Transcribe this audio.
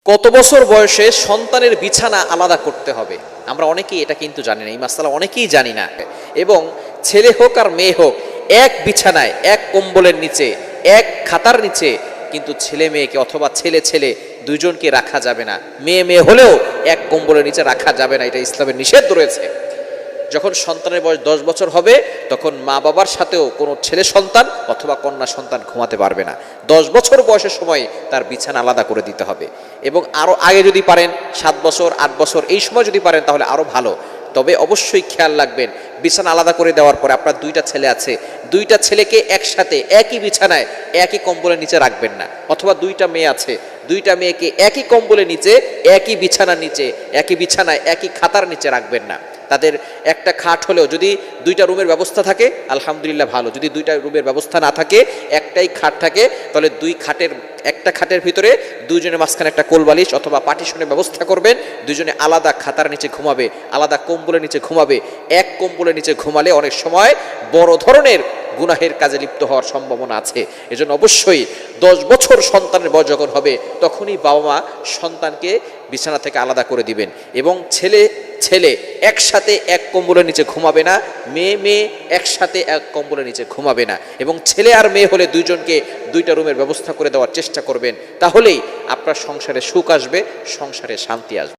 কত বছর বয়সে সন্তানের বিছানা আলাদা করতে হবে? আমরা অনেকেই এটা কিন্তু জানি না, এই মাসআলা অনেকেই জানি না। এবং ছেলে হোক আর মেয়ে হোক, এক বিছানায় এক কম্বলের নিচে এক খাতার নিচে কিন্তু ছেলে মেয়েকে অথবা ছেলে ছেলে দুইজনকে রাখা যাবে না। মেয়ে মেয়ে হলেও এক কম্বলের নিচে রাখা যাবে না, এটা ইসলামের নিষেধ রয়েছে। যখন সন্তানের বয়স 10 বছর হবে তখন মা বাবার সাথেও কোনো ছেলে সন্তান অথবা কন্যা সন্তান ঘুমাতে পারবে না। 10 বছর বয়সের সময় তার বিছানা আলাদা করে দিতে হবে। এবং আরও আগে যদি পারেন 7 বছর 8 বছর এই সময় যদি পারেন তাহলে আরও ভালো। তবে অবশ্যই খেয়াল রাখবেন, বিছানা আলাদা করে দেওয়ার পরে আপনার 2টা ছেলে আছে, 2টা ছেলেকে একসাথে একই বিছানায় একই কম্বলের নিচে রাখবেন না। অথবা 2টা মেয়ে আছে, 2টা মেয়েকে একই কম্বলের নিচে একই বিছানার নিচে একই বিছানায় একই খাতার নিচে রাখবেন না। তাদের একটা খাট হলেও যদি 2টা রুমের ব্যবস্থা থাকে আলহামদুলিল্লাহ ভালো, যদি 2টা রুমের ব্যবস্থা না থাকে একটাই খাট থাকে তাহলে একটা খাটের ভিতরে দুইজনের মাঝখানে একটা কোলবালিশ অথবা পার্টিশনের ব্যবস্থা করবেন। দুইজনে আলাদা খাতার নিচে ঘুমাবে, আলাদা কম্বলের নিচে ঘুমাবে। এক কম্বলের নিচে ঘুমালে অনেক সময় বড় ধরনের গুনাহের কাজে লিপ্ত হওয়ার সম্ভাবনা আছে। এজন্য অবশ্যই 10 বছর সন্তানের বয়স যখন হবে তখনই বাবা মা সন্তানকে বিছানা থেকে আলাদা করে দিবেন। এবং ছেলে ছেলে একসাথে এক কম্বলের নিচে ঘুমাবে না, মেয়ে মেয়ে একসাথে এক কম্বলের নিচে ঘুমাবে না। এবং ছেলে আর মেয়ে হলে দুইজনকে 2টা রুমের ব্যবস্থা করে দেওয়ার চেষ্টা করবেন, তাহলেই আপনার সংসারে সুখ আসবে, সংসারে শান্তি আসবে।